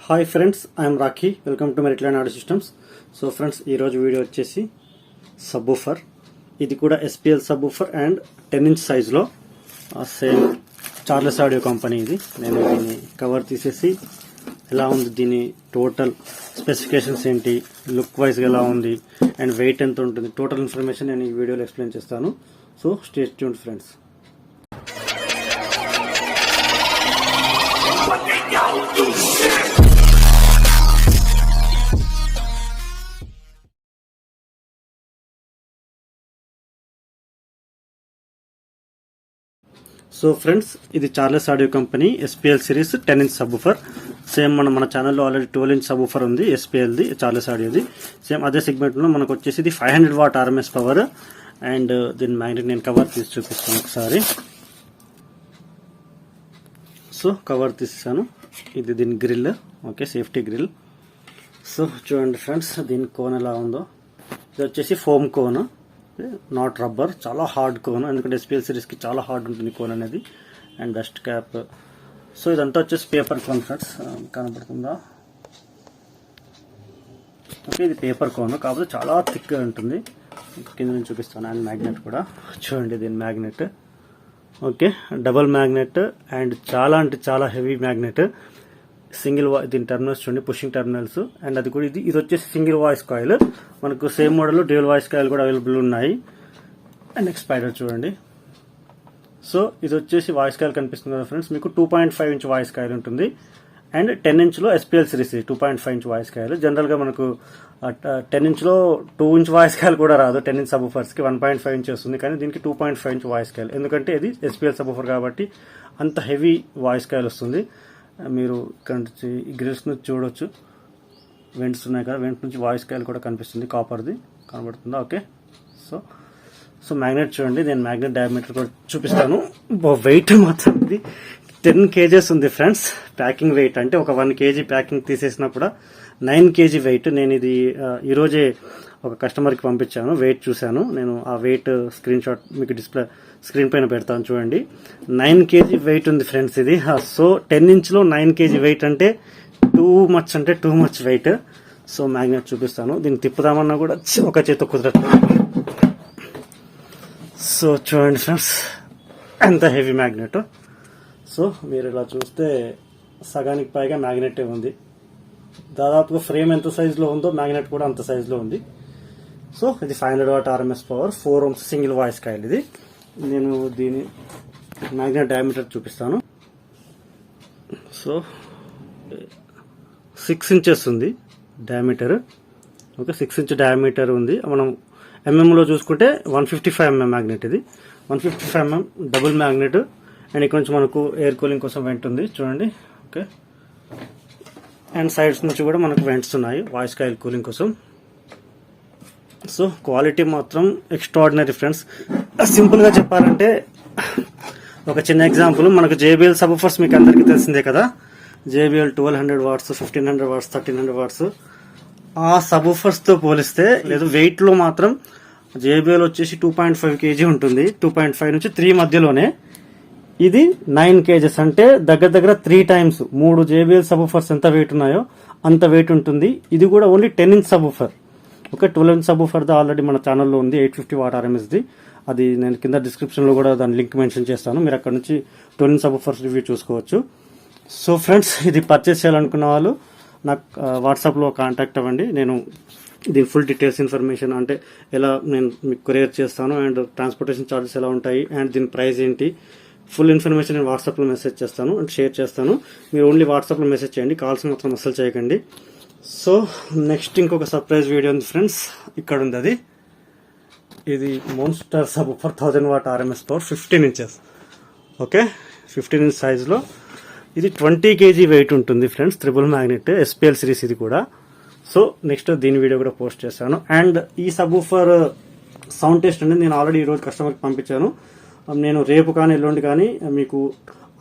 Hi friends, I'm Rakhi. Welcome to Meritline audio systems. So friends, ఈరోజు video వచ్చేసి subwoofer. ఇది కూడా ఎస్పిఎల్ సబ్బూఫర్ అండ్ 10" సైజులో సేమ్ చార్లెస్ ఆడియో కంపెనీ. ఇది నేను దీన్ని కవర్ తీసేసి ఎలా ఉంది, దీని టోటల్ స్పెసిఫికేషన్స్ ఏంటి, లుక్ వైజ్గా ఎలా ఉంది అండ్ వెయిట్ ఎంత ఉంటుంది, టోటల్ ఇన్ఫర్మేషన్ నేను ఈ వీడియోలో ఎక్స్ప్లెయిన్ చేస్తాను. So stay tuned friends. So friends, ఇది Charles audio company SPL series 10" subwoofer. Same మన ఛానల్లో ఆల్రెడీ 12" సబ్బూఫర్ ఉంది, ఎస్పిఎల్ది, చార్లెస్ ఆడియోది. సేమ్ అదే సెగ్మెంట్లో మనకు వచ్చేసి ఇది 500 వాట్ RMS పవర్. అండ్ దీని మ్యాగ్నెట్ నేను కవర్ తీసి చూపిస్తాను ఒకసారి. సో కవర్ తీసాను, ఇది దీని grill, okay, safety grill. So చూడండి ఫ్రెండ్స్, దీని కోన్ ఎలా ఉందో. ఇది వచ్చేసి ఫోమ్ కోన్, నాట్ రబ్బర్. చాలా హార్డ్ కోన్, ఎందుకంటే ఎస్పిఎల్ సిరీస్కి చాలా హార్డ్ ఉంటుంది కోన్ అనేది. And dust cap. సో ఇదంతా వచ్చేసి పేపర్ కోన్ ఫ్రెండ్స్, కనపడుతుందా? ఓకే, ఇది పేపర్ కోన్, కాకపోతే చాలా థిక్గా ఉంటుంది. కింద నుంచి చూపిస్తాను. అండ్ మ్యాగ్నెట్ కూడా చూడండి, దీని magnet, okay, double magnet and చాలా అంటే చాలా హెవీ మ్యాగ్నెట్. సింగిల్ దీని టర్మినల్స్ చూడండి, పుషింగ్ టర్మినల్స్. అండ్ అది కూడా ఇది వచ్చేసి సింగిల్ వాయిస్ కాయిల్. మనకు same model dual voice coil కూడా అవైలబుల్ ఉన్నాయి. అండ్ నెక్స్ట్ స్పైడర్ చూడండి. సో ఇది వచ్చేసి వాయిస్ కాయిల్ కనిపిస్తుంది కదా ఫ్రెండ్స్, మీకు 2.5 ఇంచ్ వాయిస్ కాయిల్ ఉంటుంది. And 10" SPL series 2.5 inch voice coil. జనరల్గా మనకు 10" 2 ఇంచ్ వాయిస్ కాయిల్ కూడా రాదు. 10" సబ్బూఫర్స్కి 1.5 ఇంచ్ వస్తుంది, కానీ దీనికి 2.5 ఇంచ్ వాయిస్ కాయిల్. ఎందుకంటే ఇది ఎస్పిఎల్ సబ్బూఫర్ కాబట్టి అంత హెవీ వాయిస్ కాయిల్ వస్తుంది. మీరు ఇక్కడ నుంచి గ్రిల్స్ నుంచి చూడొచ్చు, వెంట్స్ ఉన్నాయి కదా, వెంట్ నుంచి వాయిస్ కాయిల్ కూడా కనిపిస్తుంది, కాపర్ది కనబడుతుందా? ఓకే. సో మ్యాగ్నెట్ చూడండి, నేను మ్యాగ్నెట్ డయామీటర్ కూడా చూపిస్తాను. వెయిట్ మాత్రం ఇది 10 kgs ఉంది ఫ్రెండ్స్. ప్యాకింగ్ వెయిట్ అంటే ఒక 1 kg ప్యాకింగ్ తీసేసినా కూడా 9 kg వెయిట్. నేను ఇది ఈరోజే ఒక కస్టమర్కి పంపించాను, వెయిట్ చూశాను. నేను ఆ వెయిట్ స్క్రీన్ షాట్ మీకు డిస్ప్లే స్క్రీన్ పైన పెడతాను చూడండి. 9 kg వెయిట్ ఉంది ఫ్రెండ్స్ ఇది. సో 10" 9 kg వెయిట్ అంటే too much weight. So magnet చూపిస్తాను. దీన్ని తిప్పుదామన్నా కూడా ఒక చేత కుదరదు. సో చూడండి ఫ్రెండ్స్, ఎంత హెవీ మ్యాగ్నెట్. సో మీరు ఇలా చూస్తే సగానికి పైగా మ్యాగ్నెటే ఉంది. దాదాపుగా ఫ్రేమ్ ఎంత సైజులో ఉందో మ్యాగ్నెట్ కూడా అంత సైజులో ఉంది. సో ఇది 500 watt RMS power, 4 ohms single voice coil. ఇది నేను దీని మ్యాగ్నెట్ డయామీటర్ చూపిస్తాను. సో 6 inches ఉంది డయామీటర్, ఓకే, 6 inch డయామీటర్ ఉంది. మనం ఎంఎంలో చూసుకుంటే 155 mm మ్యాగ్నెట్. ఇది 155 mm డబుల్ మ్యాగ్నెట్. అండ్ ఇక్కడ నుంచి మనకు ఎయిర్ కూలింగ్ కోసం వెంట్ ఉంది చూడండి, ఓకే. అండ్ సైడ్స్ నుంచి కూడా మనకు వెంట్స్ ఉన్నాయి వాయిస్ కాయిల్ కూలింగ్ కోసం. సో క్వాలిటీ మాత్రం ఎక్స్ట్రాడినరీ ఫ్రెండ్స్. సింపుల్గా చెప్పాలంటే ఒక చిన్న ఎగ్జాంపుల్, మనకు JBL సబ్బూఫర్స్ మీకు అందరికీ తెలిసిందే కదా. JBL 1200 watts, 1500 watts, 1300 watts. ఆ సబ్బూఫర్స్తో పోలిస్తే లేదు వెయిట్లో మాత్రం JBL వచ్చేసి 2.5 kg ఉంటుంది. 2.5 నుంచి 3 మధ్యలోనే. ఇది 9 kgs, అంటే దగ్గర 3 times 3 JBL సబ్బూఫర్స్ ఎంత వెయిట్ ఉన్నాయో అంత వెయిట్ ఉంటుంది. ఇది కూడా only 10" subwoofer. Okay, 12" subwoofer already మన ఛానల్లో ఉంది, 850 వాట్ RMSది. అది నేను కింద డిస్క్రిప్షన్లో కూడా దాని లింక్ మెన్షన్ చేస్తాను, మీరు అక్కడ నుంచి 12" సబ్బూఫర్స్ రివ్యూ చూసుకోవచ్చు. సో ఫ్రెండ్స్, ఇది పర్చేస్ చేయాలనుకున్న వాళ్ళు నాకు వాట్సాప్లో కాంటాక్ట్ అవ్వండి. నేను దీని ఫుల్ డీటెయిల్స్ ఇన్ఫర్మేషన్, అంటే ఎలా నేను మీకు కొరియర్ చేస్తాను అండ్ ట్రాన్స్పోర్టేషన్ ఛార్జెస్ ఎలా ఉంటాయి అండ్ దీని ప్రైస్ ఏంటి, ఫుల్ ఇన్ఫర్మేషన్ నేను వాట్సాప్లో మెసేజ్ చేస్తాను అండ్ షేర్ చేస్తాను. మీరు ఓన్లీ వాట్సాప్లో మెసేజ్ చేయండి, కాల్స్ మాత్రం అస్సలు చేయకండి. సో నెక్స్ట్ ఇంకొక సర్ప్రైజ్ వీడియో ఉంది ఫ్రెండ్స్, ఇక్కడ ఉంది. అది ఇది monster subwoofer 1000 watt RMS power 15 inches, okay, 15 inch సైజులో. ఇది 20 kg వెయిట్ ఉంటుంది friends. Triple magnet SPL series ఇది కూడా. సో నెక్స్ట్ దీని వీడియో కూడా పోస్ట్ చేస్తాను. అండ్ ఈ సబ్బూఫర్ సౌండ్ టెస్ట్ అనేది నేను ఆల్రెడీ ఈరోజు కస్టమర్కి పంపించాను. నేను రేపు కానీ ఎల్లుండి కానీ మీకు,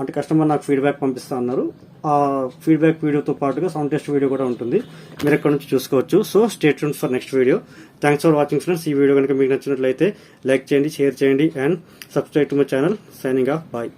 అంటే కస్టమర్ నాకు ఫీడ్బ్యాక్ పంపిస్తా అన్నారు. ఆ ఫీడ్బ్యాక్ వీడియోతో పాటుగా సౌండ్ టెస్ట్ వీడియో కూడా ఉంటుంది, మీరు ఎక్కడ నుంచి చూసుకోవచ్చు. So stay tuned for next video. Thanks for watching friends. ఈ వీడియో కనుక మీకు నచ్చినట్లయితే లైక్ చేయండి, షేర్ చేయండి and subscribe to my channel. Signing off, bye.